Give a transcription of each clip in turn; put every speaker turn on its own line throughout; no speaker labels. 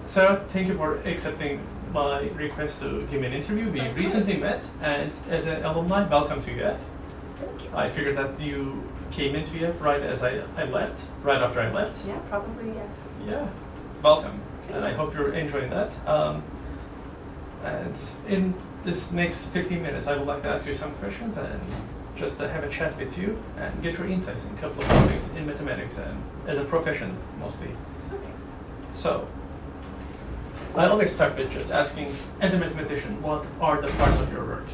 Sarah, thank you for accepting my request to give me an interview. We recently met, and as an alumni, welcome to UF.
Thank you.
I figured that you came into UF right as I left, right after I left.
Yeah, probably yes.
Yeah, welcome, and I hope you're enjoying that. And in this next 15 minutes, I would like to ask you some questions and just have a chat with you and get your insights in a couple of topics in mathematics and as a profession mostly.
Okay.
So, I always start with just asking, as a mathematician, what are the parts of your work?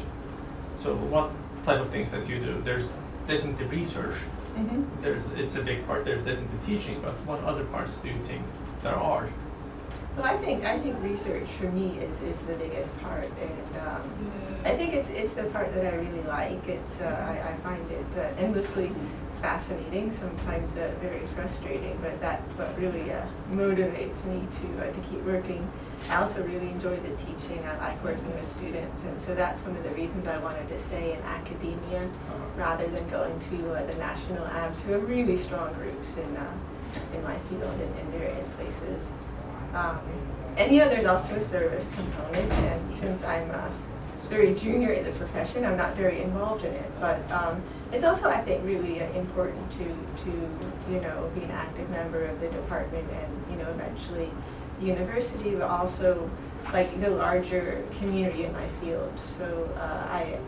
So, what type of things that you do? There's definitely research.
Mm-hmm.
It's a big part. There's definitely teaching, but what other parts do you think there are?
Well, I think research for me is the biggest part, and I think it's the part that I really like. It's I find it endlessly fascinating, sometimes very frustrating, but that's what really motivates me to keep working. I also really enjoy the teaching. I like working with students, and so that's one of the reasons I wanted to stay in academia rather than going to the national labs, who are really strong groups in my field in various places. And there's also a service component, and since I'm very junior in the profession, I'm not very involved in it. But it's also, I think, really important to be an active member of the department and eventually the university, but also like the larger community in my field. So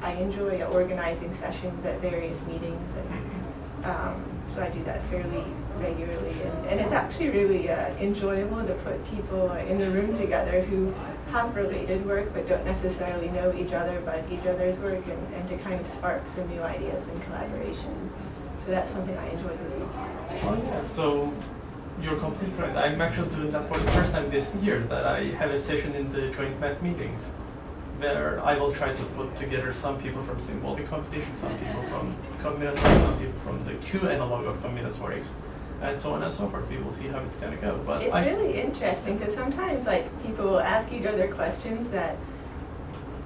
I enjoy organizing sessions at various meetings, and so I do that fairly regularly, and it's actually really enjoyable to put people in the room together who have related work but don't necessarily know each other but each other's work, and to kind of spark some new ideas and collaborations. So that's something I enjoy doing.
Oh yeah, so you're completely right. I'm actually doing that for the first time this year, that I have a session in the joint math meetings where I will try to put together some people from symbolic competition, some people from combinatorics, some people from the Q analog of combinatorics, and so on and so forth. We will see how it's going to go. But
it's really interesting because sometimes people will ask each other questions that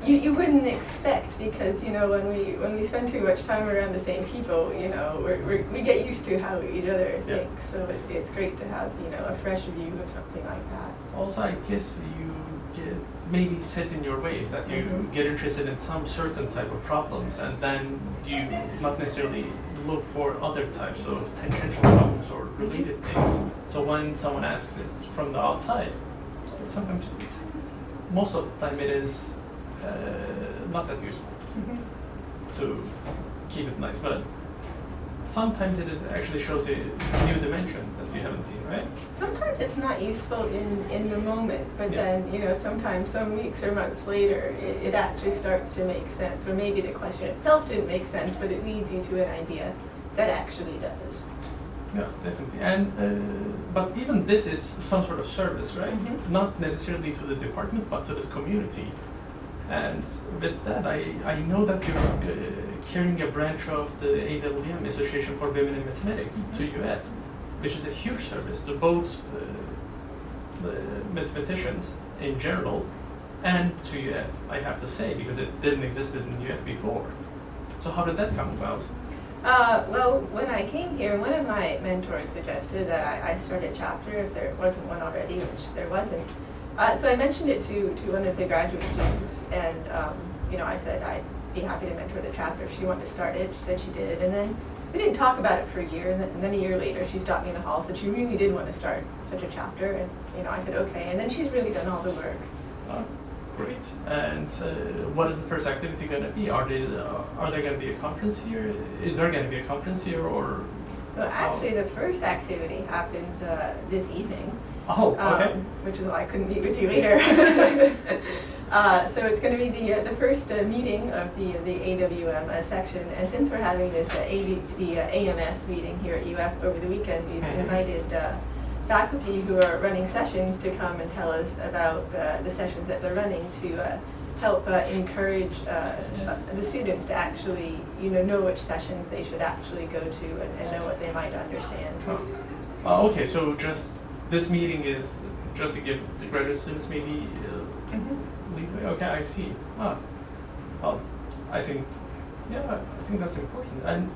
you wouldn't expect, because when we spend too much time around the same people, we get used to how each other thinks. So it's great to have a fresh view of something like that.
Also, I guess you get maybe set in your ways that you get interested in some certain type of problems, and then you not necessarily look for other types of tangential problems or related things. So when someone asks it from the outside, it's sometimes, most of the time, it is not that useful to keep it nice, but sometimes it actually shows a new dimension that you haven't seen, right?
Sometimes it's not useful in the moment, but then sometimes some weeks or months later it actually starts to make sense, or maybe the question itself didn't make sense, but it leads you to an idea that actually does.
Yeah, definitely. And but even this is some sort of service, right? Not necessarily to the department, but to the community. And with that, I know that you're carrying a branch of the AWM, Association for Women in Mathematics, to UF, which is a huge service to both the mathematicians in general and to UF, I have to say, because it didn't exist in UF before. So how did that come about?
Well, when I came here, one of my mentors suggested that I start a chapter if there wasn't one already, which there wasn't. So I mentioned it to one of the graduate students, and I said I'd be happy to mentor the chapter if she wanted to start it. She said she did, and then we didn't talk about it for a year, and then a year later she stopped me in the hall, said she really did want to start such a chapter, and I said okay, and then she's really done all the work.
Oh, great. And what is the first activity going to be? Are there going to be a conference here? Is there going to be a conference here, or?
So actually, the first activity happens this evening.
Oh, okay.
Which is why I couldn't meet with you later. So it's going to be the first meeting of the AWM section, and since we're having this AMS meeting here at UF over the weekend, we've invited faculty who are running sessions to come and tell us about the sessions that they're running to help encourage the students to actually know which sessions they should actually go to and know what they might understand.
Okay, so just this meeting is just to give the graduate students maybe okay, I see. Well, I think that's important. And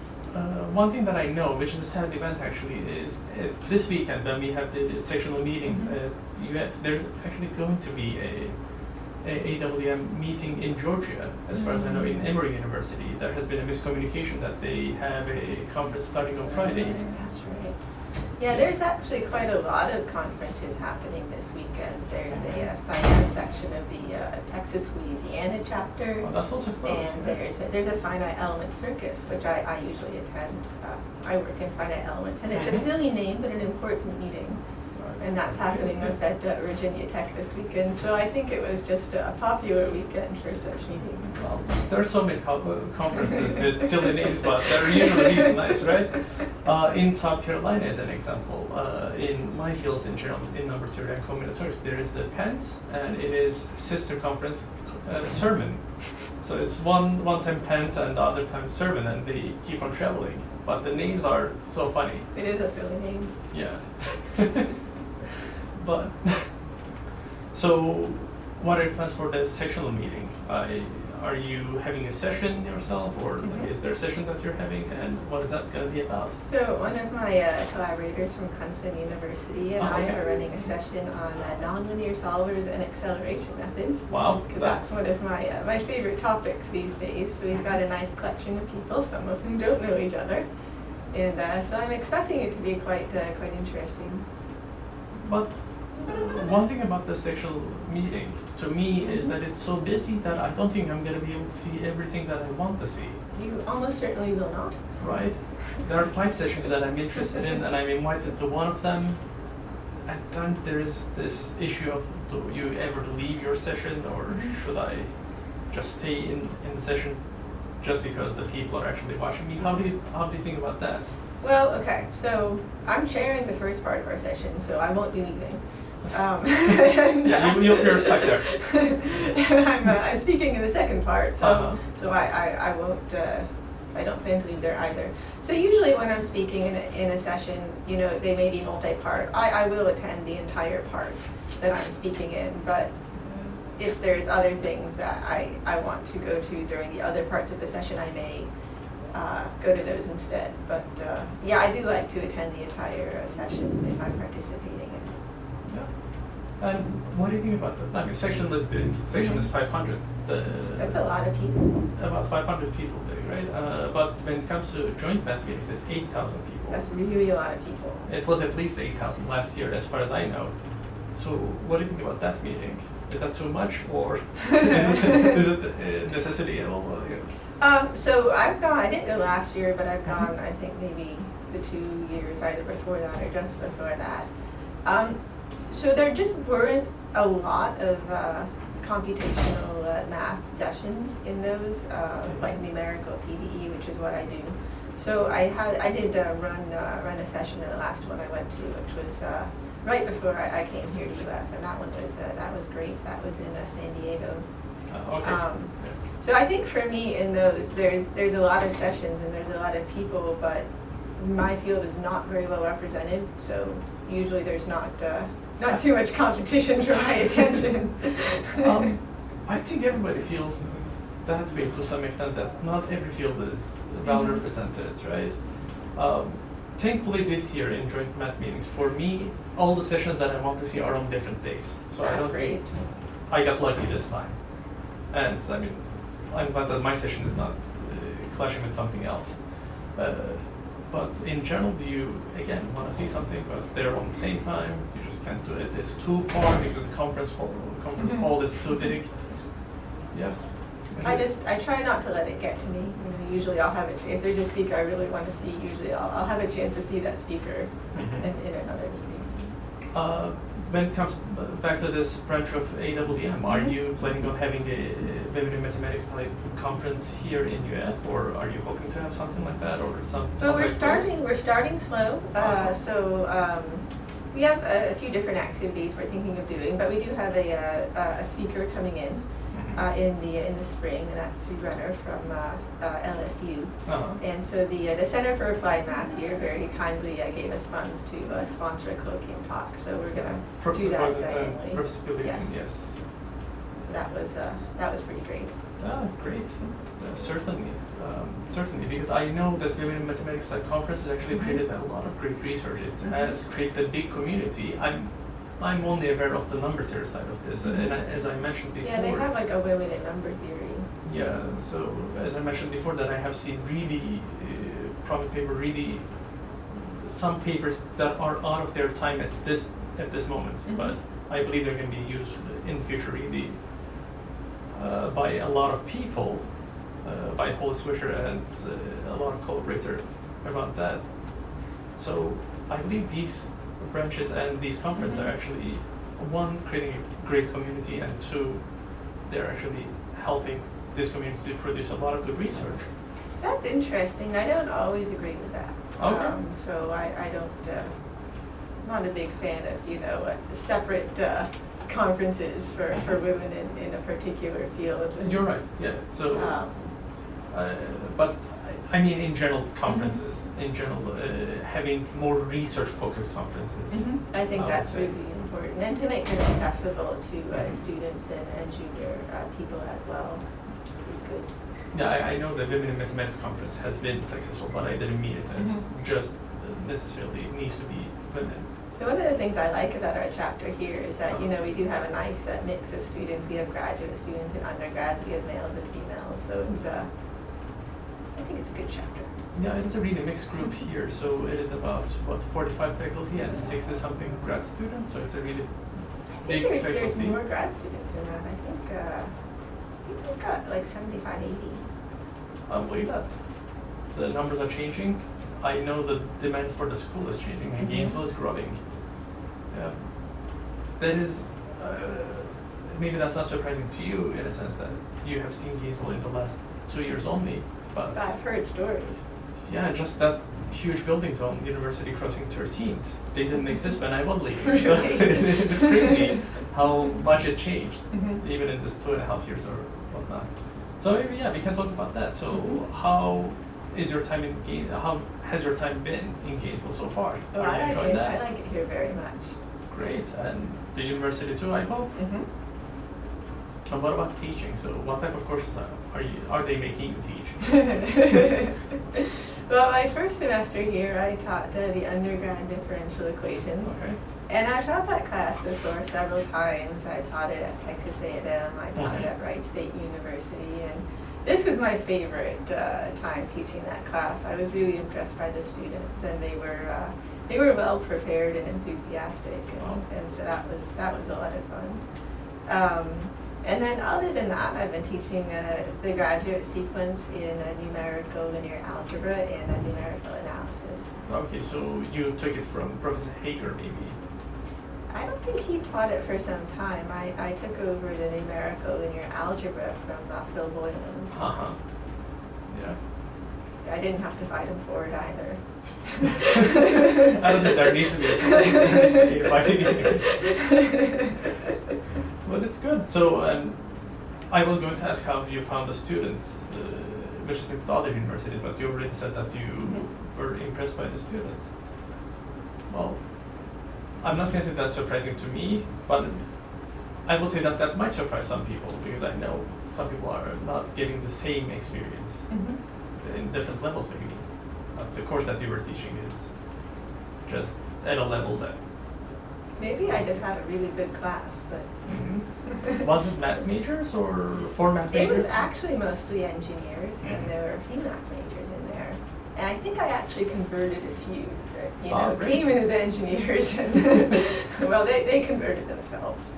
one thing that I know, which is a sad event actually, is this weekend when we have the sectional meetings at UF, there's actually going to be a AWM meeting in Georgia, as far as I know, in Emory University. There has been a miscommunication that they have a conference starting on Friday.
That's right. Yeah, there's actually quite a lot of conferences happening this weekend. There's a sign-up section of the Texas Louisiana chapter.
Oh, that's also close.
And there's a finite element circus, which I usually attend. I work in finite elements, and it's a silly name, but an important meeting. And that's happening up at Virginia Tech this weekend. So I think it was just a popular weekend for such meetings.
Well, there are so many conferences with silly names, but they're usually really nice, right? In South Carolina, as an example, in my fields in general, in number theory and combinatorics, there is the PENS, and it is sister conference sermon. So it's one time PENS and the other time sermon, and they keep on traveling. But the names are so funny.
It is a silly name.
Yeah. But so, what are your plans for the sectional meeting? Are you having a session yourself, or is there a session that you're having, and what is that going to be about?
So one of my collaborators from Clemson University and I are running a session on nonlinear solvers and acceleration methods.
Wow,
because that's one of my favorite topics these days. So we've got a nice collection of people, some of whom don't know each other, and so I'm expecting it to be quite interesting.
But one thing about the sectional meeting, to me, is that it's so busy that I don't think I'm going to be able to see everything that I want to see.
You almost certainly will not.
Right. There are 5 sessions that I'm interested in, and I'm invited to one of them. And then there is this issue of, do you ever leave your session, or should I just stay in the session just because the people are actually watching me? How do you think about that?
Well, okay, so I'm chairing the first part of our session, so I won't be leaving.
Yeah, you're stuck there.
And I'm speaking in the second part, so I won't. I don't plan to leave there either. So usually when I'm speaking in a session, they may be multi-part. I will attend the entire part that I'm speaking in, but if there's other things that I want to go to during the other parts of the session, I may go to those instead. But yeah, I do like to attend the entire session if I'm participating in it.
Yeah. And what do you think about that? I mean, section is big. Section is 500.
That's a lot of people.
About 500 people big, right? But when it comes to joint math meetings, it's 8,000 people.
That's really a lot of people.
It was at least 8,000 last year, as far as I know. So what do you think about that meeting? Is that too much, or is it a necessity at all?
So I've gone, I didn't go last year, but I've gone, I think maybe the 2 years either before that or just before that. So there just weren't a lot of computational math sessions in those, like numerical PDE, which is what I do. So I did run a session in the last one I went to, which was right before I came here to UF, and that was great. That was in San Diego.
Okay.
So I think for me in those, there's a lot of sessions and there's a lot of people, but my field is not very well represented. So usually there's not too much competition for my attention.
I think everybody feels that way to some extent, that not every field is well represented, right? Thankfully this year in joint math meetings, for me, all the sessions that I want to see are on different days. So
That's great.
I got lucky this time. And I mean, I'm glad that my session is not clashing with something else. But in general, do you, again, want to see something, but they're on the same time? You just can't do it. It's too far because the conference hall is too big. Yeah.
I try not to let it get to me. Usually I'll have if there's a speaker I really want to see, usually I'll have a chance to see that speaker in another meeting.
When it comes back to this branch of AWM, are you planning on having a Vimini Mathematics type conference here in UF, or are you hoping to have something like that, or some?
Well, we're starting slow. So we have a few different activities we're thinking of doing, but we do have a speaker coming in the spring, and that's Sue Renner from LSU. And so the Center for Applied Math here very kindly gave us funds to sponsor a colloquium talk. So we're going to do that annually.
Yes.
So that was pretty great.
Ah, great. Certainly. Certainly, because I know this Women in Mathematics conference has actually created a lot of great research. It has created a big community. I'm only aware of the number theory side of this, and as I mentioned before.
Yeah, they have like a women in number theory.
Yeah, so as I mentioned before, that I have seen really prominent paper, really some papers that are out of their time at this moment, but I believe they're going to be used in the future really by a lot of people, by Holly Swisher and a lot of collaborators around that. So I believe these branches and these conferences are actually, one, creating a great community, and two, they're actually helping this community to produce a lot of good research.
That's interesting. I don't always agree with that.
Okay.
So I don't, I'm not a big fan of, separate conferences for women in a particular field.
You're right, yeah. So, but I mean in general conferences, in general, having more research-focused conferences.
I think that's
say.
really important, and to make them accessible to students and junior people as well is good.
Yeah, I know the Women in Mathematics conference has been successful, but I didn't mean it as just necessarily it needs to be women.
So one of the things I like about our chapter here is that, we do have a nice mix of students. We have graduate students and undergrads. We have males and females. So it's I think it's a good chapter.
Yeah, it's a really mixed group here. So it is about, 45 faculty and 60-something grad students. So it's a really big faculty.
There's more grad students in that. I think we've got like 75, 80.
I believe that. The numbers are changing. I know the demand for the school is changing, and Gainesville is growing. Yeah. That is, maybe that's not surprising to you in a sense that you have seen Gainesville in the last 2 years only, but
I've heard stories.
yeah, just that huge buildings on University Crossing 13th, they didn't exist when I was leaving. So it's crazy how much it changed, even in this 2.5 years or whatnot. So maybe, yeah, we can talk about that. So how is your time in how has your time been in Gainesville so far?
Oh,
Are you enjoying that?
I like it here very much.
Great, and the university too, I hope. And what about teaching? So what type of courses are they making you teach?
Well, my first semester here, I taught the undergrad differential equations.
Okay.
And I've taught that class before several times. I taught it at Texas A&M, I taught it at Wright State University, and this was my favorite time teaching that class. I was really impressed by the students, and they were well prepared and enthusiastic, and so that was a lot of fun. And then other than that, I've been teaching the graduate sequence in numerical linear algebra and numerical analysis.
Okay, so you took it from Professor Hager, maybe?
I don't think he taught it for some time. I took over the numerical linear algebra from Phil Boylan.
Yeah.
I didn't have to fight him for it either.
I don't think there needs to be a fighting. But it's good. So, I was going to ask how you found the students, which is with the other universities, but you already said that you were impressed by the students. Well, I'm not going to say that's surprising to me, but I will say that that might surprise some people, because I know some people are not getting the same experience in different levels maybe. The course that you were teaching is just at a level that...
Maybe I just had a really good class, but...
Was it math majors or for math majors?
It was actually mostly engineers, and there were a few math majors in there. And I think I actually converted a few that, came in as engineers, and well, they converted themselves.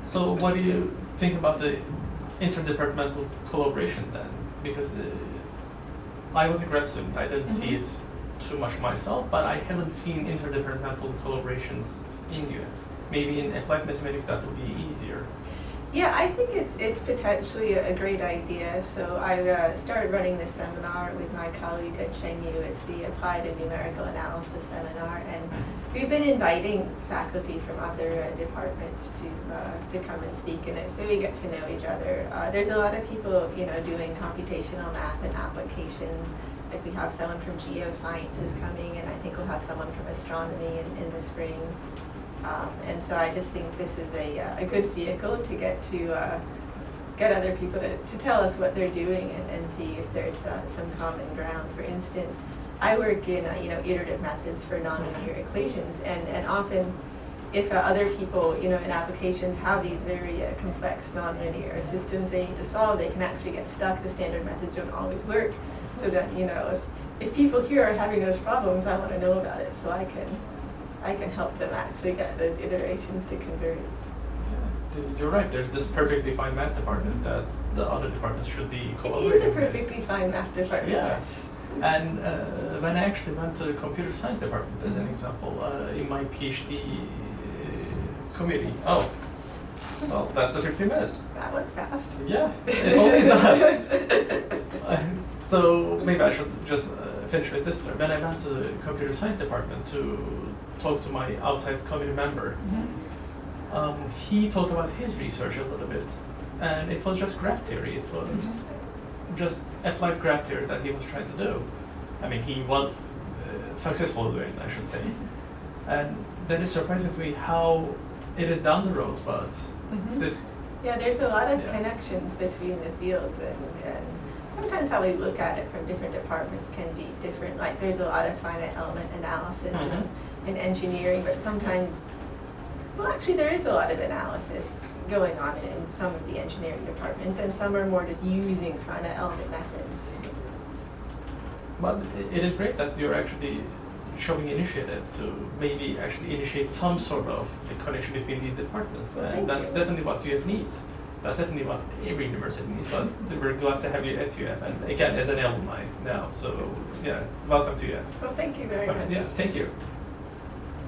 So what do you think about the interdepartmental collaboration then? Because I was a grad student, I didn't see it too much myself, but I haven't seen interdepartmental collaborations in UF. Maybe in applied mathematics that would be easier.
Yeah, I think it's potentially a great idea. So I started running this seminar with my colleague at ChenU. It's the Applied and Numerical Analysis Seminar, and we've been inviting faculty from other departments to come and speak in it, so we get to know each other. There's a lot of people, doing computational math and applications. Like we have someone from geosciences coming, and I think we'll have someone from astronomy in the spring. And so I just think this is a good vehicle to get other people to tell us what they're doing and see if there's some common ground. For instance, I work in iterative methods for nonlinear equations, and often if other people in applications have these very complex nonlinear systems they need to solve, they can actually get stuck. The standard methods don't always work. So that if people here are having those problems, I want to know about it so I can help them actually get those iterations to converge.
You're right, there's this perfectly fine math department that the other departments should be collaborating
It is a
with.
perfectly fine math department,
Yeah.
yes.
And when I actually went to the computer science department, as an example, in my PhD committee, well, that's the 15 minutes.
That went fast.
Yeah, it always does. So maybe I should just finish with this. When I went to the computer science department to talk to my outside committee member, he talked about his research a little bit, and it was just graph theory. It was just applied graph theory that he was trying to do. I mean, he was successful doing it, I should say. And that is surprising to me how it is down the road, but this.
Yeah, there's a lot of
Yeah.
connections between the fields, and sometimes how we look at it from different departments can be different. Like there's a lot of finite element analysis in engineering, but sometimes, well, actually there is a lot of analysis going on in some of the engineering departments, and some are more just using finite element methods.
But it is great that you're actually showing initiative to maybe actually initiate some sort of a connection between these departments.
Well,
And
thank
that's
you.
definitely what UF needs. That's definitely what every university needs, but we're glad to have you at UF, and again, as an alumni now, so yeah, welcome to UF.
Well, thank you very much.
Yeah, thank you.